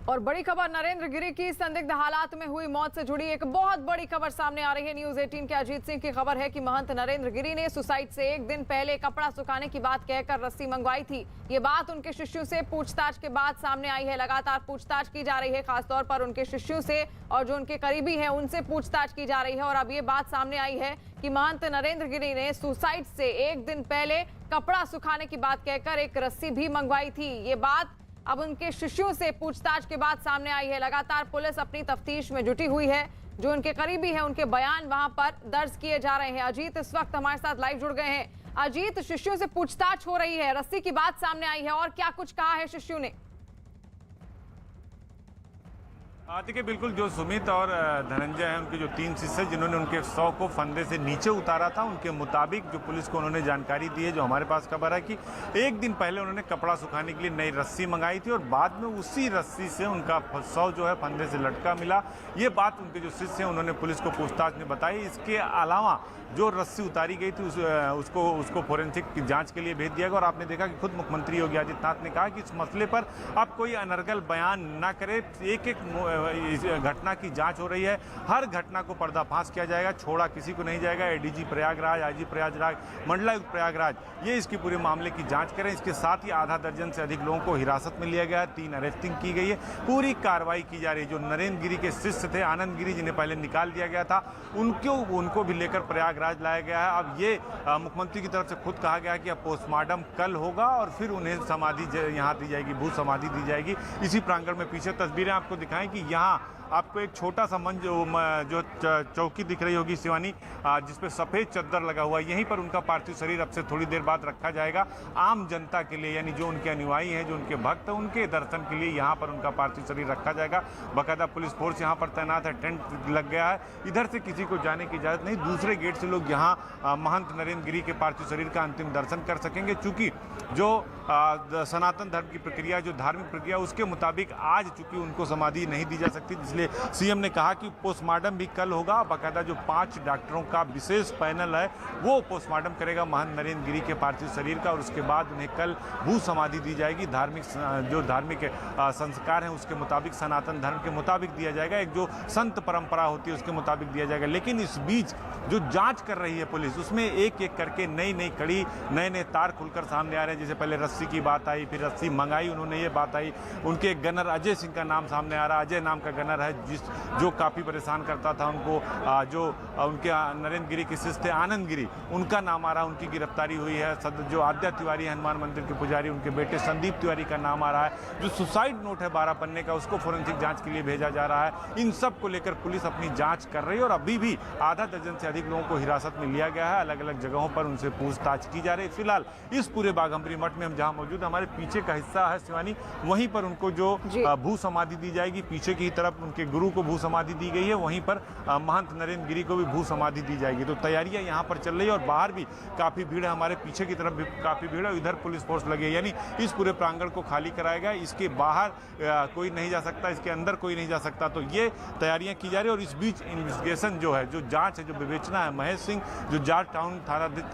और बड़ी खबर, नरेंद्र गिरी की संदिग्ध हालात में हुई मौत से जुड़ी एक बहुत बड़ी खबर सामने आ रही है। न्यूज 18 के अजीत सिंह की खबर है कि महंत नरेंद्र गिरी ने सुसाइड से एक दिन पहले कपड़ा सुखाने की बात कहकर रस्सी मंगवाई थी। ये बात उनके शिष्यों से पूछताछ के बाद सामने आई है। लगातार पूछताछ की जा रही है, खासतौर पर उनके शिष्यों से और जो उनके करीबी हैं उनसे पूछताछ की जा रही है। और अब ये बात सामने आई है कि महंत नरेंद्र गिरी ने सुसाइड से एक दिन पहले कपड़ा सुखाने की बात कहकर एक रस्सी भी मंगवाई थी। ये बात अब उनके शिष्यों से पूछताछ के बाद सामने आई है। लगातार पुलिस अपनी तफ्तीश में जुटी हुई है। जो उनके करीबी हैं उनके बयान वहां पर दर्ज किए जा रहे हैं। अजीत इस वक्त हमारे साथ लाइव जुड़ गए हैं। अजीत, शिष्यों से पूछताछ हो रही है, रस्सी की बात सामने आई है और क्या कुछ कहा है शिष्यों ने? देखिए, बिल्कुल जो सुमित और धनंजय हैं, उनके जो 3 शिष्य जिन्होंने उनके 100 को फंदे से नीचे उतारा था, उनके मुताबिक जो पुलिस को उन्होंने जानकारी दी है, जो हमारे पास खबर है कि एक दिन पहले उन्होंने कपड़ा सुखाने के लिए नई रस्सी मंगाई थी और बाद में उसी रस्सी से उनका 100 जो है फंदे से लटका मिला। ये बात उनके जो शिष्य हैं उन्होंने पुलिस को पूछताछ में बताई। इसके अलावा जो रस्सी उतारी गई थी उसको फोरेंसिक की जांच के लिए भेज दिया गया। और आपने देखा कि खुद मुख्यमंत्री योगी आदित्यनाथ ने कहा कि इस मसले पर आप कोई अनर्गल बयान न करें, एक इस घटना की जांच हो रही है, हर घटना को पर्दाफाश किया जाएगा, छोड़ा किसी को नहीं जाएगा। एडीजी प्रयागराज, आईजी प्रयागराज, मंडलायुक्त प्रयागराज ये इसके पूरे मामले की जांच करें। इसके साथ ही आधा दर्जन से अधिक लोगों को हिरासत में लिया गया है, 3 अरेस्टिंग की गई है, पूरी कार्रवाई की जा रही है। जो नरेंद्र गिरी के शिष्य थे, आनंद गिरी, जिन्हें पहले निकाल दिया गया था, उनको भी लेकर प्रयागराज लाया गया है। अब ये मुख्यमंत्री की तरफ से खुद कहा गया कि अब पोस्टमार्टम कल होगा और फिर उन्हें समाधि यहाँ दी जाएगी, भू समाधि दी जाएगी। इसी प्रांगण में पीछे तस्वीरें आपको दिखाएं कि यहाँ आपको एक छोटा सा मंच जो चौकी दिख रही होगी शिवानी, जिसपे सफ़ेद चद्दर लगा हुआ है, यहीं पर उनका पार्थिव शरीर अब से थोड़ी देर बाद रखा जाएगा। आम जनता के लिए, यानी जो उनके अनुयायी हैं, जो उनके भक्त हैं, उनके दर्शन के लिए यहाँ पर उनका पार्थिव शरीर रखा जाएगा। बाकायदा पुलिस फोर्स यहाँ पर तैनात है, टेंट लग गया है। इधर से किसी को जाने की इजाज़त नहीं, दूसरे गेट से लोग यहाँ महंत नरेंद्र गिरी के पार्थिव शरीर का अंतिम दर्शन कर सकेंगे। चूँकि जो सनातन धर्म की प्रक्रिया, जो धार्मिक प्रक्रिया, उसके मुताबिक आज चूंकि उनको समाधि नहीं दी जा सकती, इसलिए सीएम ने कहा कि पोस्टमार्टम भी कल होगा। बाकायदा जो 5 डॉक्टरों का विशेष पैनल है वो पोस्टमार्टम करेगा महंत नरेंद्र गिरी के पार्थिव शरीर का और उसके बाद उन्हें कल भू समाधि दी जाएगी। धार्मिक संस्कार हैं उसके मुताबिक, सनातन धर्म के मुताबिक दिया जाएगा, एक जो संत परंपरा होती है उसके मुताबिक दिया जाएगा। लेकिन इस बीच जो जाँच कर रही है पुलिस, उसमें एक एक करके नई कड़ी, नए तार खुलकर सामने आ रहे हैं। जैसे पहले रस्सी की बात आई, फिर रस्सी मंगाई उन्होंने, ये बात आई। उनके एक गनर अजय सिंह का नाम सामने आ रहा है। अजय नाम का गनर है जो काफ़ी परेशान करता था उनको, जो उनके नरेंद्र गिरी के शिष्य थे आनंद गिरी, उनका नाम आ रहा है, उनकी गिरफ्तारी हुई है। जो आद्या तिवारी हनुमान मंदिर के पुजारी, उनके बेटे संदीप तिवारी का नाम आ रहा है। जो सुसाइड नोट है 12 पन्ने का, उसको फोरेंसिक जांच के लिए भेजा जा रहा है। इन सब को लेकर पुलिस अपनी जांच कर रही है और अभी भी आधा दर्जन से अधिक लोगों को हिरासत में लिया गया है। अलग अलग जगहों पर उनसे पूछताछ की जा रही है। फिलहाल इस पूरे बाघंबरी मठ में हम जहाँ मौजूद, हमारे पीछे का हिस्सा है शिवानी, वहीं पर उनको जो भू समाधि दी जाएगी, पीछे की तरफ उनके गुरु को भू समाधि दी गई है, वहीं पर महंत नरेंद्र गिरी को भी भू समाधि दी जाएगी। तो तैयारियां यहाँ पर चल रही है और बाहर भी काफ़ी भीड़ है, हमारे पीछे की तरफ भी काफ़ी भीड़ है, इधर पुलिस फोर्स लगी है। यानी इस पूरे प्रांगण को खाली कराया गया, इसके बाहर कोई नहीं जा सकता, इसके अंदर कोई नहीं जा सकता। तो ये तैयारियां की जा रही है और इस बीच इन्वेस्टिगेशन जो है, जो जाँच है, जो विवेचना है, महेश सिंह जो जाट टाउन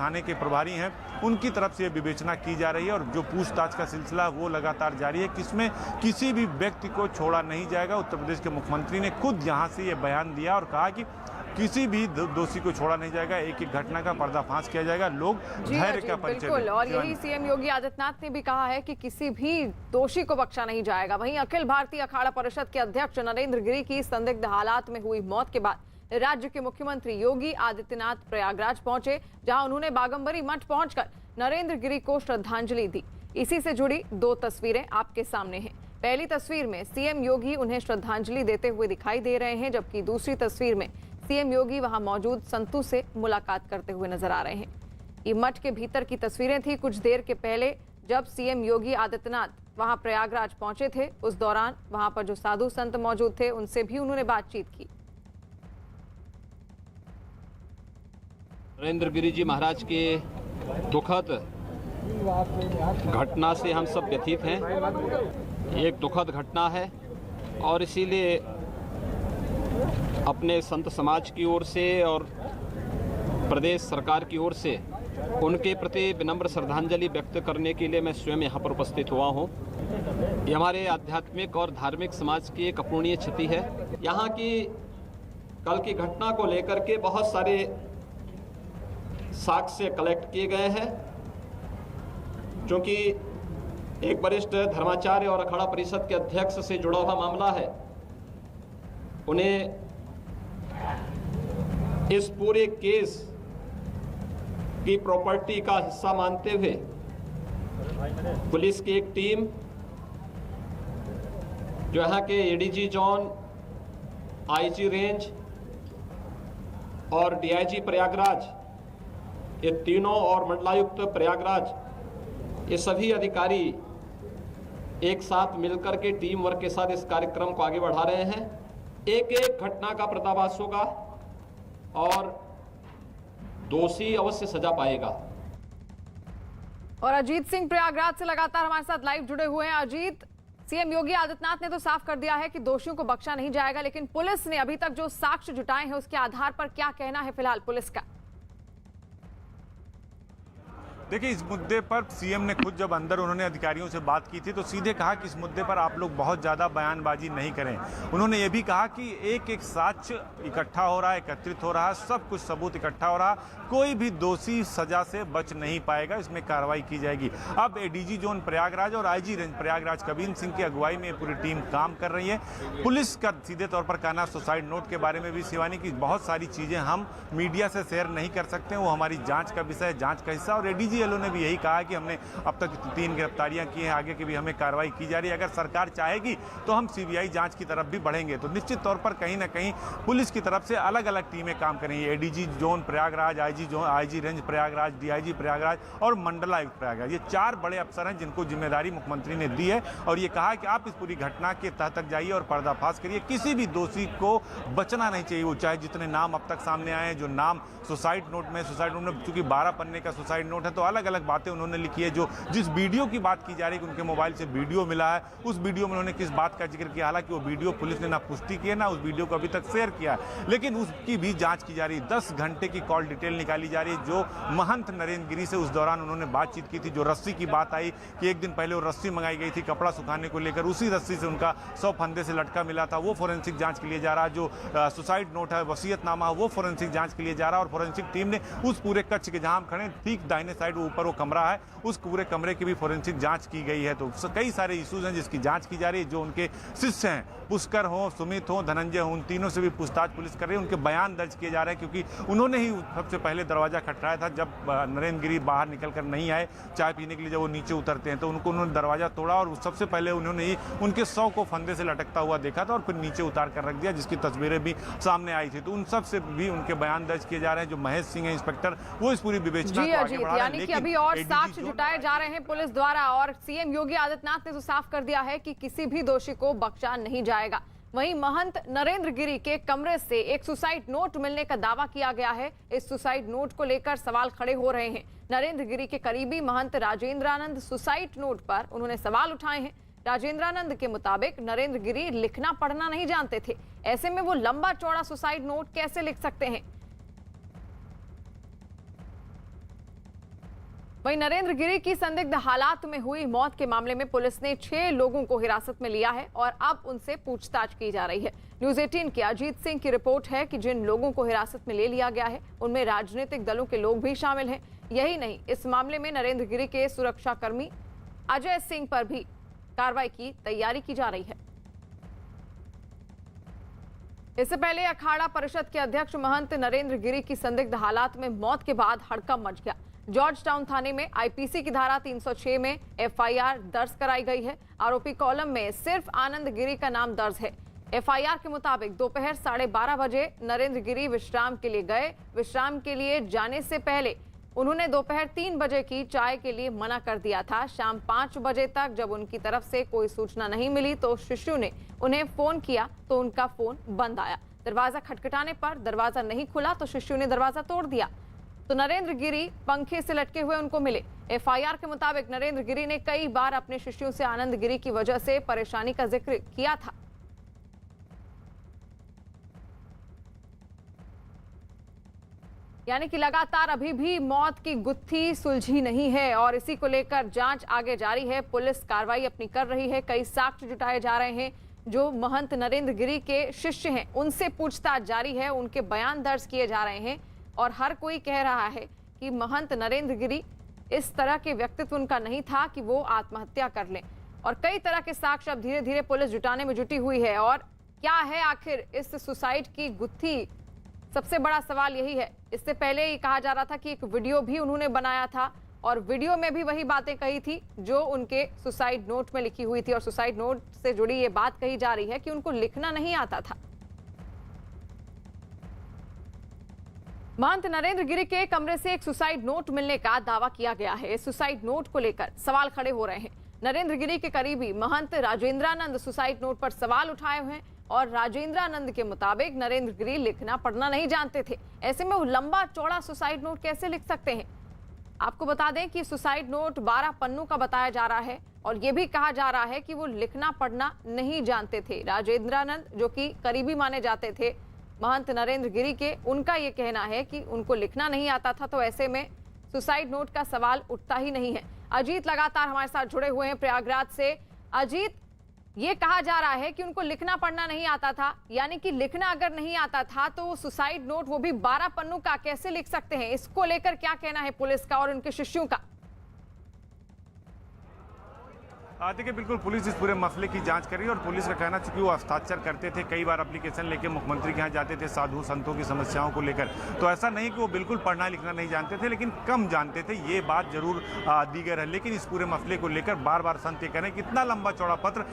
थाने के प्रभारी हैं, उनकी तरफ से विवेचना की जा रही है और जो पूछताछ का सिलसिला वो लगातार जारी है, किसमें किसी भी व्यक्ति को छोड़ा नहीं जाएगा। उत्तर प्रदेश के मुख्यमंत्री ने खुद यहाँ से ये बयान दिया और कहा कि किसी भी दोषी को छोड़ा नहीं जाएगा, एक एक घटना का पर्दाफाश किया जाएगा, लोग धैर्य का परिचय दें। और यही सीएम योगी आदित्यनाथ ने भी कहा है कि किसी भी दोषी को बख्शा नहीं जाएगा। वहीं अखिल भारतीय अखाड़ा परिषद के अध्यक्ष नरेंद्र गिरी की संदिग्ध हालात में हुई मौत के बाद राज्य के मुख्यमंत्री योगी आदित्यनाथ प्रयागराज पहुंचे, जहां उन्होंने बाघंबरी मठ पहुंचकर नरेंद्र गिरी को श्रद्धांजलि दी। इसी से जुड़ी 2 तस्वीरें आपके सामने हैं। पहली तस्वीर में सीएम योगी उन्हें श्रद्धांजलि देते हुए दिखाई दे रहे हैं, जबकि दूसरी तस्वीर में सीएम योगी वहां मौजूद संतों से मुलाकात करते हुए नजर आ रहे हैं। ये मठ के भीतर की तस्वीरें थी कुछ देर के पहले, जब सीएम योगी आदित्यनाथ वहां प्रयागराज पहुंचे थे। उस दौरान वहां पर जो साधु संत मौजूद थे उनसे भी उन्होंने बातचीत की। नरेंद्र गिरी जी महाराज के दुखद घटना से हम सब व्यथित हैं। एक दुखद घटना है और इसीलिए अपने संत समाज की ओर से और प्रदेश सरकार की ओर से उनके प्रति विनम्र श्रद्धांजलि व्यक्त करने के लिए मैं स्वयं यहाँ पर उपस्थित हुआ हूँ। ये हमारे आध्यात्मिक और धार्मिक समाज की एक अपूर्णीय क्षति है। यहाँ की कल की घटना को लेकर के बहुत सारे साक्ष्य कलेक्ट किए गए हैं। क्योंकि एक वरिष्ठ धर्माचार्य और अखाड़ा परिषद के अध्यक्ष से जुड़ा हुआ मामला है, उन्हें इस पूरे केस की प्रॉपर्टी का हिस्सा मानते हुए पुलिस की एक टीम, जो यहाँ के एडीजी जोन, आईजी रेंज और डीआईजी प्रयागराज, ये तीनों और मंडलायुक्त प्रयागराज, ये सभी अधिकारी एक साथ मिलकर के टीम वर्क के साथ इस कार्यक्रम को आगे बढ़ा रहे हैं। एक एक घटना का पर्दाफाश होगा और दोषी अवश्य सजा पाएगा। और अजीत सिंह प्रयागराज से लगातार हमारे साथ लाइव जुड़े हुए हैं। अजीत, सीएम योगी आदित्यनाथ ने तो साफ कर दिया है कि दोषियों को बख्शा नहीं जाएगा, लेकिन पुलिस ने अभी तक जो साक्ष्य जुटाए हैं उसके आधार पर क्या कहना है फिलहाल पुलिस का? देखिए, इस मुद्दे पर सीएम ने खुद जब अंदर उन्होंने अधिकारियों से बात की थी तो सीधे कहा कि इस मुद्दे पर आप लोग बहुत ज़्यादा बयानबाजी नहीं करें। उन्होंने ये भी कहा कि एक एक साक्ष्य इकट्ठा हो रहा है, एकत्रित हो रहा है, सब कुछ सबूत इकट्ठा हो रहा, कोई भी दोषी सजा से बच नहीं पाएगा, इसमें कार्रवाई की जाएगी। अब एडीजी जोन प्रयागराज और आईजी रेंज प्रयागराज कबीर सिंह की अगुवाई में पूरी टीम काम कर रही है। पुलिस का सीधे तौर पर कहना, सुसाइड नोट के बारे में भी शिवानी की बहुत सारी चीज़ें हम मीडिया से शेयर नहीं कर सकते, वो हमारी जाँच का विषय है, जाँच का हिस्सा। और एडीजी ने भी यही कहा कि हमने अब तक 3 गिरफ्तारियां की हैं, आगे की भी हमें कार्रवाई की जा रही है। अगर सरकार चाहेगी तो हम सीबीआई जांच की तरफ भी बढ़ेंगे। तो निश्चित तौर पर कहीं ना कहीं पुलिस की तरफ से अलग अलग टीमें काम करेंगी। ADG zone Prayagraj, IG range Prayagraj, DIG Prayagraj और मंडलायुक्त प्रयागराज, ये 4 बड़े अफसर हैं जिनको जिम्मेदारी मुख्यमंत्री ने दी है। और ये कहा कि आप इस पूरी घटना के तह तक जाइए और पर्दाफाश करिए, किसी भी दोषी को बचना नहीं चाहिए। वो चाहे जितने नाम अब तक सामने आए हैं, जो नाम सुसाइड नोट में चूंकि 12 पन्ने का सुसाइड नोट है तो अलग अलग बातें उन्होंने लिखी है। जो जिस वीडियो की बात की जा रही है कि उनके मोबाइल से वीडियो मिला है, उस वीडियो में उन्होंने किस बात का जिक्र किया, हालांकि वो वीडियो पुलिस ने ना पुष्टि की है ना उस वीडियो को अभी तक शेयर किया है, लेकिन उसकी भी जांच की जा रही है। 10 घंटे की कॉल डिटेल निकाली जा रही है जो महंत नरेंद्र गिरी से उस दौरान उन्होंने बातचीत की थी। जो रस्सी की बात आई कि एक दिन पहले वो रस्सी मंगाई गई थी कपड़ा सुखाने को लेकर, उसी रस्सी से उनका 100 फंदे से लटका मिला था, वो फोरेंसिक जांच के लिए जा रहा। जो सुसाइड नोट है, वसीयतनामा, वो फोरेंसिक जांच के लिए जा रहा। और फोरेंसिक टीम ने उस पूरे कक्ष के जहां हम खड़े ठीक दाहिने साइड ऊपर वो कमरा है, उस पूरे कमरे की भी फोरेंसिक जांच की गई है। तो कई सारे इश्यूज हैं जिसकी जांच की जा रही है। जो उनके शिष्य हैं, पुष्कर हो, सुमित हो, धनंजय हो, उन तीनों से भी पूछताछ पुलिस कर रही है। उनके बयान दर्ज किए जा रहे हैं क्योंकि उन्होंने ही सबसे पहले दरवाजा खटखटाया था। जब नरेंद्र गिरी बाहर निकल कर नहीं आए चाय पीने के लिए, जब वो नीचे उतरते हैं तो उन्होंने दरवाजा तोड़ा और सबसे पहले उन्होंने ही उनके 100 को फंदे से लटकता हुआ देखा था और फिर नीचे उतार कर रख दिया, जिसकी तस्वीरें भी सामने आई थी। तो उन सब से भी उनके बयान दर्ज किए जा रहे हैं। जो महेश सिंह है इंस्पेक्टर, वो इस पूरी विवेचना को आगे बढ़ा रहे हैं। यानी कि अभी और साक्ष्य जुटाए जा रहे हैं पुलिस द्वारा। और सीएम योगी आदित्यनाथ ने तो साफ कर दिया है कि किसी भी दोषी को बख्शा नहीं जाएगा। वहीं महंत नरेंद्र गिरी के कमरे से एक सुसाइड नोट मिलने का दावा किया गया है। इस सुसाइड नोट को लेकर सवाल खड़े हो रहे हैं। नरेंद्र गिरी के करीबी महंत राजेंद्रानंद सुसाइड नोट पर उन्होंने सवाल उठाए हैं। राजेंद्रानंद के मुताबिक नरेंद्र गिरी लिखना पढ़ना नहीं जानते थे, ऐसे में वो लंबा चौड़ा सुसाइड नोट कैसे लिख सकते हैं। वहीं नरेंद्र गिरी की संदिग्ध हालात में हुई मौत के मामले में पुलिस ने 6 लोगों को हिरासत में लिया है और अब उनसे पूछताछ की जा रही है। न्यूज़ 18 के अजीत सिंह की रिपोर्ट है कि जिन लोगों को हिरासत में ले लिया गया है उनमें राजनीतिक दलों के लोग भी शामिल हैं। यही नहीं, इस मामले में नरेंद्र गिरी के सुरक्षाकर्मी अजय सिंह पर भी कार्रवाई की तैयारी की जा रही है। इससे पहले अखाड़ा परिषद के अध्यक्ष महंत नरेंद्र गिरी की संदिग्ध हालात में मौत के बाद हड़कंप मच गया। जॉर्ज टाउन थाने में आईपीसी की धारा 306 में एफआईआर दर्ज कराई गई है। आरोपी कॉलम में सिर्फ आनंद गिरी का नाम दर्ज है। एफआईआर के मुताबिक दोपहर 12:30 बजे नरेंद्र गिरी विश्राम के लिए गए। विश्राम के लिए जाने से पहले उन्होंने दोपहर 3 बजे की चाय के लिए मना कर दिया था। शाम 5 बजे तक जब उनकी तरफ से कोई सूचना नहीं मिली तो शिशु ने उन्हें फोन किया तो उनका फोन बंद आया। दरवाजा खटखटाने पर दरवाजा नहीं खुला तो शिशु ने दरवाजा तोड़ दिया तो नरेंद्र गिरी पंखे से लटके हुए उनको मिले। एफआईआर के मुताबिक नरेंद्र गिरी ने कई बार अपने शिष्यों से आनंद गिरी की वजह से परेशानी का जिक्र किया था। यानी कि लगातार अभी भी मौत की गुत्थी सुलझी नहीं है और इसी को लेकर जांच आगे जारी है। पुलिस कार्रवाई अपनी कर रही है। कई साक्ष्य जुटाए जा रहे हैं। जो महंत नरेंद्र गिरी के शिष्य हैं उनसे पूछताछ जारी है, उनके बयान दर्ज किए जा रहे हैं और हर कोई कह रहा है कि महंत नरेंद्र गिरी इस तरह के व्यक्तित्व उनका नहीं था कि वो आत्महत्या कर लें। और कई तरह के साक्ष्य अब धीरे धीरे पुलिस जुटाने में जुटी हुई है। और क्या है आखिर इस सुसाइड की गुत्थी, सबसे बड़ा सवाल यही है। इससे पहले ही कहा जा रहा था कि एक वीडियो भी उन्होंने बनाया था और वीडियो में भी वही बातें कही थी जो उनके सुसाइड नोट में लिखी हुई थी। और सुसाइड नोट से जुड़ी ये बात कही जा रही है कि उनको लिखना नहीं आता था। महंत नरेंद्र गिरी के कमरे से एक सुसाइड नोट मिलने का दावा किया गया है। इस सुसाइड नोट को लेकर सवाल खड़े हो रहे हैं। नरेंद्र गिरी के करीबी महंत राजेंद्रानंद सुसाइड नोट पर सवाल उठाए हुए हैं और राजेंद्रानंद के मुताबिक नरेंद्र गिरी लिखना पढ़ना नहीं जानते थे। ऐसे में वो लंबा चौड़ा सुसाइड नोट कैसे लिख सकते हैं? आपको बता दें कि सुसाइड नोट 12 पन्नों का बताया जा रहा है और ये भी कहा जा रहा है कि वो लिखना पढ़ना नहीं जानते थे। राजेंद्रानंद जो कि करीबी माने जाते थे महंत नरेंद्र गिरी के, उनका ये कहना है कि उनको लिखना नहीं आता था, तो ऐसे में सुसाइड नोट का सवाल उठता ही नहीं है। अजीत लगातार हमारे साथ जुड़े हुए हैं प्रयागराज से। अजीत, ये कहा जा रहा है कि उनको लिखना पढ़ना नहीं आता था, यानी कि लिखना अगर नहीं आता था तो सुसाइड नोट वो भी 12 पन्नों का कैसे लिख सकते हैं? इसको लेकर क्या कहना है पुलिस का और उनके शिष्यों का? देखिए, बिल्कुल पुलिस इस पूरे मसले की जांच कर रही है और पुलिस का कहना चूंकि वो हस्ताक्षर करते थे, कई बार एप्लीकेशन लेके मुख्यमंत्री के यहाँ जाते थे साधु संतों की समस्याओं को लेकर, तो ऐसा नहीं कि वो बिल्कुल पढ़ना लिखना नहीं जानते थे, लेकिन कम जानते थे, ये बात जरूर दीगर है। लेकिन इस पूरे मसले को लेकर बार बार संत ये कह रहे हैं कि इतना लंबा चौड़ा पत्र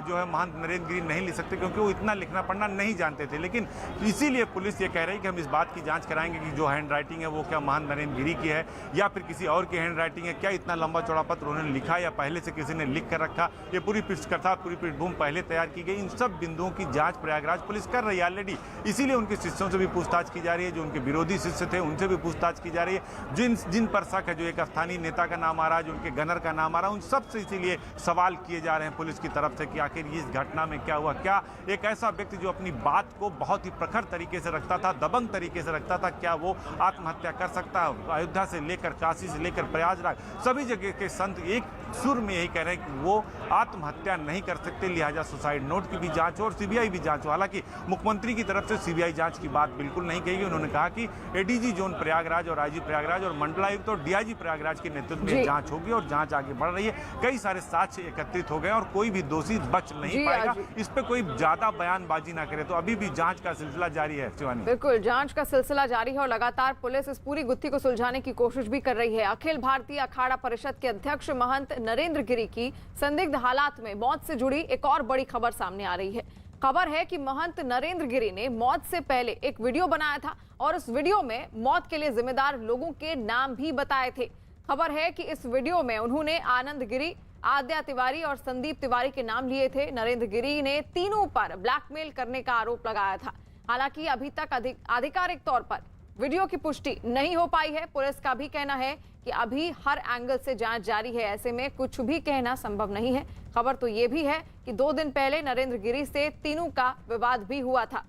जो है महंत नरेंद्र गिरी नहीं लिख सकते क्योंकि वो इतना लिखना पढ़ना नहीं जानते थे। लेकिन इसीलिए पुलिस ये कह रही है कि हम इस बात की जाँच कराएंगे कि जो हैंड राइटिंग है वो क्या महंत नरेंद्र गिरी की है या फिर किसी और की हैंड राइटिंग है, क्या इतना लंबा चौड़ा पत्र उन्होंने लिखा या पहले से किसी ने लिख कर रखा। ये पूरी पृष्ठकथा, पूरी पृष्ठभूमि पहले तैयार की गई। इन सब बिंदुओं की जांच प्रयागराज पुलिस कर रही है ऑलरेडी। इसीलिए उनके शिष्यों से भी पूछताछ की जा रही है, जो उनके विरोधी शिष्य थे उनसे भी पूछताछ की जा रही है। जिन पर शक है, जो एक स्थानीय नेता का नाम आ रहा है, जो उनके गनर का नाम आ रहा है, उन सब से इसीलिए सवाल किए जा रहे हैं पुलिस की तरफ से कि आखिर इस घटना में क्या हुआ। क्या एक ऐसा व्यक्ति जो अपनी बात को बहुत ही प्रखर तरीके से रखता था, दबंग तरीके से रखता था, क्या वो आत्महत्या कर सकता है? अयोध्या से लेकर काशी से लेकर प्रयागराज सभी जगह के संत एक सुर में यही कह रहे हैं कि वो आत्महत्या नहीं कर सकते, लिहाजा सुसाइड नोट की भी जांच हो और सीबीआई भी जांच हो। हालांकि मुख्यमंत्री की तरफ से सीबीआई जांच की बात बिल्कुल नहीं कही गई। उन्होंने कहा कि एडीजी जोन प्रयागराज और आईजी प्रयागराज और मंडलायुक्त और डीआईजी प्रयागराज के नेतृत्व में जांच होगी और जांच आगे बढ़ रही है। कई सारे साक्ष्य एकत्रित हो गए और कोई भी दोषी बच नहीं पाएगा। इस पर कोई ज्यादा बयानबाजी ना करे, तो अभी भी जांच का सिलसिला जारी है। शिवानी, बिल्कुल जांच का सिलसिला जारी है और लगातार पुलिस इस पूरी गुत्थी को सुलझाने की कोशिश भी कर रही है। अखिल भारतीय अखाड़ा परिषद के अध्यक्ष महंत नरेंद्र गिरी की संदिग्ध हालात में मौत से जुड़ी एक और बड़ी खबर सामने आ रही है। खबर है कि महंत नरेंद्र गिरी ने मौत से पहले एक वीडियो बनाया था और उस वीडियो में मौत के लिए जिम्मेदार लोगों के नाम भी बताए थे। खबर है कि इस वीडियो में उन्होंने आनंद गिरी, आद्या तिवारी और संदीप तिवारी के नाम लिए थे। नरेंद्र गिरी ने तीनों पर ब्लैकमेल करने का आरोप लगाया था। हालांकि अभी तक आधिकारिक तौर पर वीडियो की पुष्टि नहीं हो पाई है। पुलिस का भी कहना है कि अभी हर एंगल से जांच जारी है, ऐसे में कुछ भी कहना संभव नहीं है। खबर तो ये भी है कि 2 दिन पहले नरेंद्र गिरी से तीनों का विवाद भी हुआ था,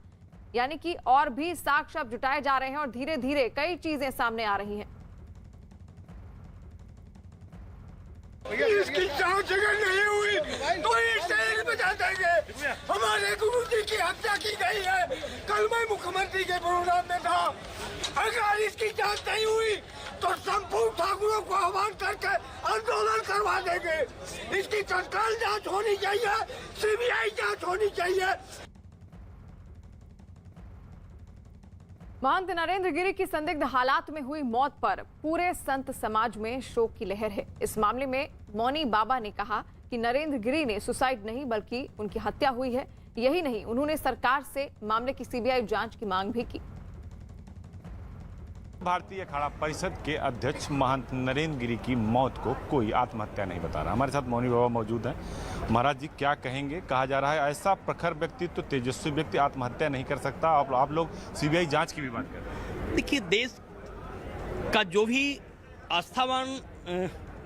यानी कि और भी साक्ष्य अब जुटाए जा रहे हैं और धीरे धीरे कई चीजें सामने आ रही हैं। इसकी जांच अगर नहीं हुई तो इस जेल में जा देंगे। हमारे गुरु जी की हत्या की गई है। कल मैं मुख्यमंत्री के प्रोग्राम में था। अगर इसकी जांच नहीं हुई तो संपूर्ण ठाकुरों को आह्वान करके आंदोलन करवा देंगे। इसकी तत्काल जांच होनी चाहिए, सीबीआई जांच होनी चाहिए। महंत नरेंद्र गिरी की संदिग्ध हालात में हुई मौत पर पूरे संत समाज में शोक की लहर है। इस मामले में मौनी बाबा ने कहा कि नरेंद्र गिरी ने सुसाइड नहीं बल्कि उनकी हत्या हुई है। यही नहीं, उन्होंने सरकार से मामले की सीबीआई जांच की मांग भी की। भारतीय अखाड़ा परिषद के अध्यक्ष महंत नरेंद्र गिरी की मौत को कोई आत्महत्या नहीं बता रहा। हमारे साथ मौनी बाबा मौजूद हैं। महाराज जी, क्या कहेंगे? कहा जा रहा है ऐसा प्रखर व्यक्तित्व, तेजस्वी व्यक्ति आत्महत्या नहीं कर सकता। आप लोग सीबीआई जांच की भी बात कर रहे हैं। देखिए, देश का जो भी आस्थावान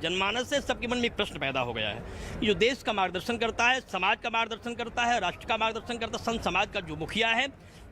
जनमानस है, सबके मन में एक प्रश्न पैदा हो गया है। जो देश का मार्गदर्शन करता है, समाज का मार्गदर्शन करता है, राष्ट्र का मार्गदर्शन करता है, संत समाज का जो मुखिया है,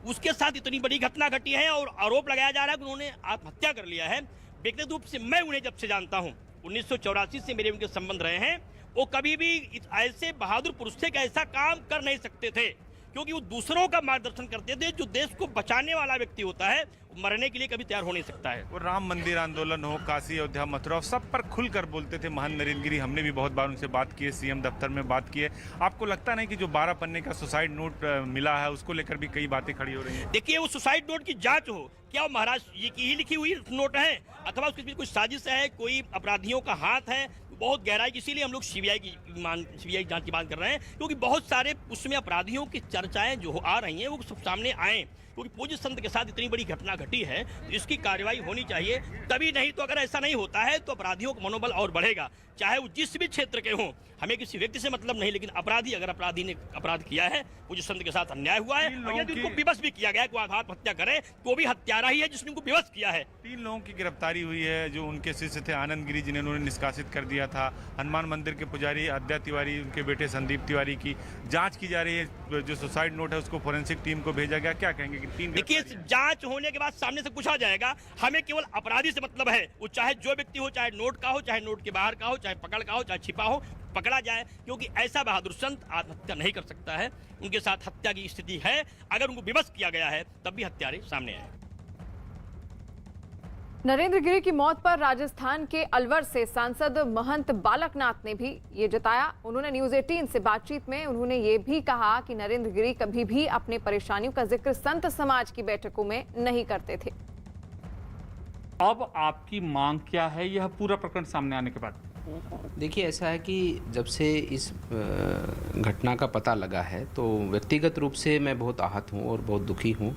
उसके साथ इतनी बड़ी घटना घटी है और आरोप लगाया जा रहा है कि उन्होंने आत्महत्या कर लिया है। व्यक्तिगत रूप से मैं उन्हें जब से जानता हूँ, 1984 से मेरे उनके संबंध रहे हैं, वो कभी भी ऐसे बहादुर पुरुष थे कि ऐसा काम कर नहीं सकते थे, क्योंकि वो दूसरों का मार्गदर्शन करते थे। जो देश को बचाने वाला व्यक्ति होता है मरने के लिए कभी तैयार हो नहीं सकता है। वो राम मंदिर आंदोलन हो, काशी अयोध्या मथुरा, सब पर खुलकर बोलते थे महंत नरेंद्र गिरी। हमने भी बहुत बार उनसे बात की है, सीएम दफ्तर में बात की है। आपको लगता नहीं कि जो 12 पन्ने का सुसाइड नोट मिला है उसको लेकर भी कई बातें खड़ी हो रही हैं? देखिए, वो सुसाइड नोट की जांच हो, क्या वो महाराज ये की ही लिखी हुई नोट है अथवा उसके बीच कोई साजिश है, कोई अपराधियों का हाथ है, बहुत गहराई। इसीलिए हम लोग सीबीआई जांच की बात कर रहे हैं, क्योंकि बहुत सारे उसमें अपराधियों की चर्चाएं जो आ रही हैं वो सब सामने आए, क्योंकि पूज्य संत के साथ इतनी बड़ी घटना घटी है तो इसकी कार्रवाई होनी चाहिए। तभी नहीं तो अगर ऐसा नहीं होता है तो अपराधियों का मनोबल और बढ़ेगा, चाहे वो जिस भी क्षेत्र के हों। हमें किसी व्यक्ति से मतलब नहीं, लेकिन अपराधी ने अपराध किया है, पूज्य संत के साथ अन्याय हुआ है, और यदि उनको विवश भी किया गया है कि आत्महत्या करे तो भी हत्यारा ही है जिसने उनको विवश किया है। 3 लोगों की गिरफ्तारी हुई है जो उनके शिष्य थे, आनंद गिरी जिन्हें उन्होंने निष्कासित कर दिया था, हनुमान मंदिर के पुजारी अद्या तिवारी, उनके बेटे संदीप तिवारी की जांच की जा रही है। जो सुसाइड नोट है उसको फोरेंसिक टीम को भेजा गया। क्या कहेंगे कि 3 देखिए, जांच होने के बाद सामने से पूछा जाएगा। हमें केवल अपराधी से मतलब है, वो चाहे जो व्यक्ति हो, चाहे नोट का हो, चाहे नोट के बाहर का हो, चाहे पकड़ का हो, चाहे छिपा हो, पकड़ा जाए, क्योंकि ऐसा बहादुर संत आत्महत्या नहीं कर सकता है। उनके साथ हत्या की स्थिति है, अगर उनको विवश किया गया है तब भी हत्यारे सामने आए। नरेंद्र गिरी की मौत पर राजस्थान के अलवर से सांसद महंत बालकनाथ ने भी ये जताया। उन्होंने न्यूज 18 से बातचीत में उन्होंने ये भी कहा कि नरेंद्र गिरी कभी भी अपने परेशानियों का जिक्र संत समाज की बैठकों में नहीं करते थे। अब आपकी मांग क्या है, यह पूरा प्रकरण सामने आने के बाद? देखिए, ऐसा है कि जब से इस घटना का पता लगा है तो व्यक्तिगत रूप से मैं बहुत आहत हूँ और बहुत दुखी हूँ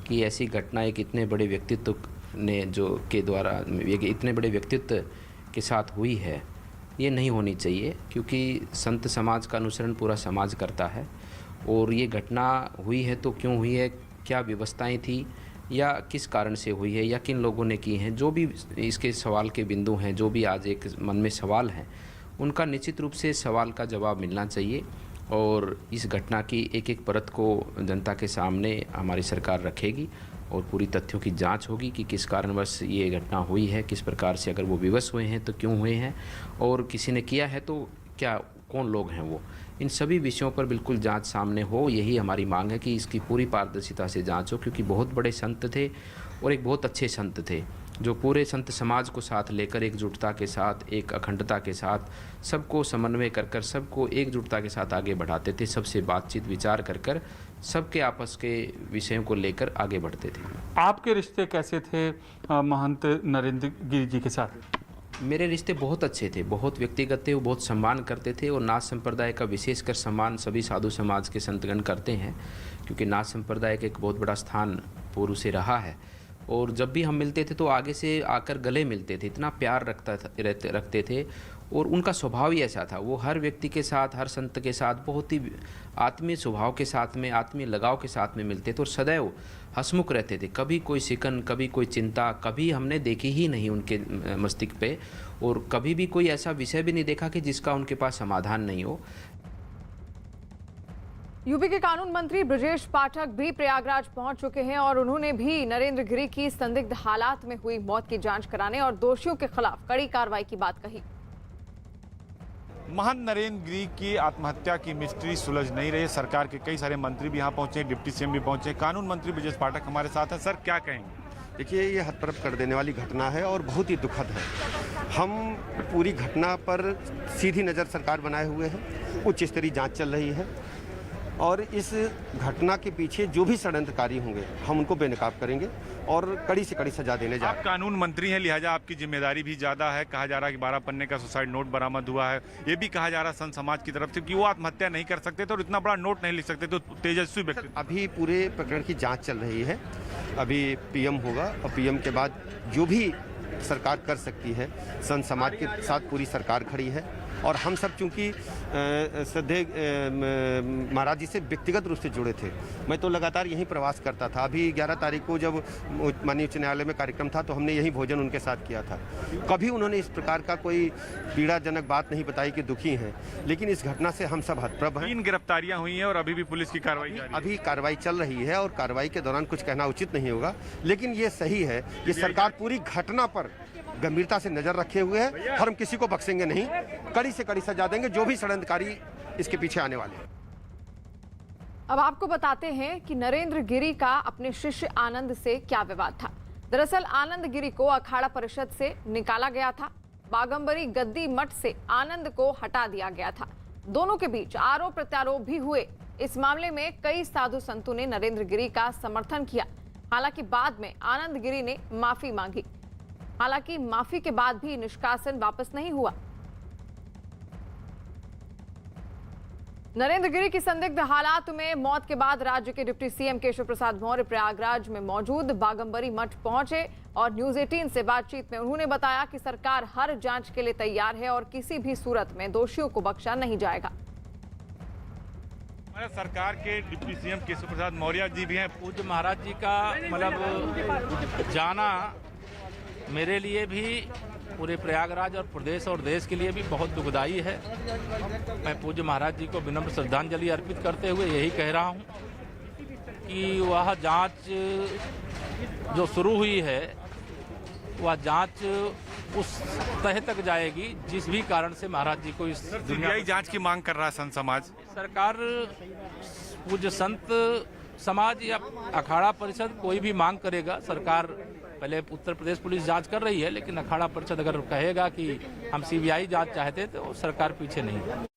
कि ऐसी घटना एक इतने बड़े व्यक्तित्व ने इतने बड़े व्यक्तित्व के साथ हुई है। ये नहीं होनी चाहिए, क्योंकि संत समाज का अनुसरण पूरा समाज करता है। और ये घटना हुई है तो क्यों हुई है, क्या व्यवस्थाएं थी या किस कारण से हुई है या किन लोगों ने की हैं, जो भी इसके सवाल के बिंदु हैं, जो भी आज एक मन में सवाल हैं, उनका निश्चित रूप से सवाल का जवाब मिलना चाहिए। और इस घटना की एक एक परत को जनता के सामने हमारी सरकार रखेगी और पूरी तथ्यों की जांच होगी कि किस कारणवश ये घटना हुई है, किस प्रकार से, अगर वो विवश हुए हैं तो क्यों हुए हैं, और किसी ने किया है तो क्या, कौन लोग हैं वो। इन सभी विषयों पर बिल्कुल जांच सामने हो, यही हमारी मांग है कि इसकी पूरी पारदर्शिता से जांच हो, क्योंकि बहुत बड़े संत थे और एक बहुत अच्छे संत थे जो पूरे संत समाज को साथ लेकर एकजुटता के साथ, एक अखंडता के साथ सबको समन्वय कर सबको एकजुटता के साथ आगे बढ़ाते थे। सबसे बातचीत विचार कर सबके आपस के विषयों को लेकर आगे बढ़ते थे। आपके रिश्ते कैसे थे महंत नरेंद्र गिरी जी के साथ? मेरे रिश्ते बहुत अच्छे थे, बहुत व्यक्तिगत थे, वो बहुत सम्मान करते थे। और नाथ संप्रदाय का विशेषकर सम्मान सभी साधु समाज के संतगण करते हैं, क्योंकि नाथ संप्रदाय का एक बहुत बड़ा स्थान पूर्व से रहा है। और जब भी हम मिलते थे तो आगे से आकर गले मिलते थे, इतना प्यार रखते थे। और उनका स्वभाव ही ऐसा था, वो हर व्यक्ति के साथ, हर संत के साथ बहुत ही आत्मीय स्वभाव के साथ में, आत्मीय लगाव के साथ में मिलते थे और सदैव हंसमुख रहते थे। कभी कोई शिकन, कभी कोई चिंता कभी हमने देखी ही नहीं उनके मस्तिष्क पे, और कभी भी कोई ऐसा विषय भी नहीं देखा कि जिसका उनके पास समाधान नहीं हो। यूपी के कानून मंत्री ब्रजेश पाठक भी प्रयागराज पहुंच चुके हैं और उन्होंने भी नरेंद्र गिरी की संदिग्ध हालात में हुई मौत की जांच कराने और दोषियों के खिलाफ कड़ी कार्रवाई की बात कही। महंत नरेंद्र गिरी की आत्महत्या की मिस्ट्री सुलझ नहीं रही। सरकार के कई सारे मंत्री भी यहाँ पहुंचे, डिप्टी सीएम भी पहुंचे। कानून मंत्री ब्रजेश पाठक हमारे साथ हैं। सर, क्या कहेंगे? देखिए, ये हतप्रभ कर देने वाली घटना है और बहुत ही दुखद है। हम पूरी घटना पर सीधी नज़र सरकार बनाए हुए हैं, उच्च स्तरीय जांच चल रही है और इस घटना के पीछे जो भी षड्यंत्रकारी होंगे हम उनको बेनकाब करेंगे और कड़ी से कड़ी सजा देने जा रहे हैं। आप कानून मंत्री हैं, लिहाजा आपकी जिम्मेदारी भी ज़्यादा है। कहा जा रहा है कि 12 पन्ने का सुसाइड नोट बरामद हुआ है। ये भी कहा जा रहा है संत समाज की तरफ से कि वो आत्महत्या नहीं कर सकते थे और इतना बड़ा नोट नहीं लिख सकते थे, तो तेजस्वी व्यक्ति। अभी पूरे प्रकरण की जाँच चल रही है, अभी पीएम होगा और पीएम के बाद जो भी सरकार कर सकती है, संत समाज के साथ पूरी सरकार खड़ी है। और हम सब चूँकि श्रद्धेय महाराज जी से व्यक्तिगत रूप से जुड़े थे। मैं तो लगातार यहीं प्रवास करता था। अभी 11 तारीख को जब माननीय उच्च न्यायालय में कार्यक्रम था तो हमने यहीं भोजन उनके साथ किया था। कभी उन्होंने इस प्रकार का कोई पीड़ाजनक बात नहीं बताई कि दुखी हैं, लेकिन इस घटना से हम सब हतप्रभ हैं। 3 गिरफ्तारियां हुई हैं और अभी भी पुलिस की कार्रवाई जारी है। अभी कार्रवाई चल रही है और कार्रवाई के दौरान कुछ कहना उचित नहीं होगा, लेकिन ये सही है कि सरकार पूरी घटना पर गंभीरता से नजर रखे हुए है और हम किसी को बख्शेंगे नहीं। कड़ी से कड़ी सजा देंगे जो भी षड्यंत्रकारी इसके पीछे आने वाले हैं। अब आपको बताते हैं कि नरेंद्र गिरी का अपने शिष्य आनंद से क्या विवाद था। दरअसल आनंद गिरी को अखाड़ा परिषद से निकाला गया था। बागंबरी गद्दी मठ से आनंद को हटा दिया गया था। दोनों के बीच आरोप प्रत्यारोप भी हुए। इस मामले में कई साधु संतों ने नरेंद्र गिरी का समर्थन किया। हालांकि बाद में आनंद गिरी ने माफी मांगी। हालांकि माफी के बाद भी निष्कासन वापस नहीं हुआ। नरेंद्र गिरी की संदिग्ध हालात में मौत के बाद राज्य के डिप्टी सीएम केशव प्रसाद मौर्य प्रयागराज में मौजूद बागंबरी मठ पहुंचे और न्यूज 18 से बातचीत में उन्होंने बताया कि सरकार हर जांच के लिए तैयार है और किसी भी सूरत में दोषियों को बख्शा नहीं जाएगा। सरकार के डिप्टी सीएम केशव प्रसाद मौर्य जी भी हैं। पूज्य महाराज जी का मतलब जाना मेरे लिए भी, पूरे प्रयागराज और प्रदेश और देश के लिए भी बहुत दुखदाई है। मैं पूज्य महाराज जी को विनम्र श्रद्धांजलि अर्पित करते हुए यही कह रहा हूं कि वह जांच जो शुरू हुई है वह जांच उस तह तक जाएगी जिस भी कारण से महाराज जी को इस सीबीआई जांच की मांग कर रहा है संत समाज। सरकार, पूज्य संत समाज या अखाड़ा परिषद कोई भी मांग करेगा, सरकार पहले उत्तर प्रदेश पुलिस जांच कर रही है, लेकिन अखाड़ा परिषद अगर कहेगा कि हम सीबीआई जांच चाहते तो सरकार पीछे नहीं है।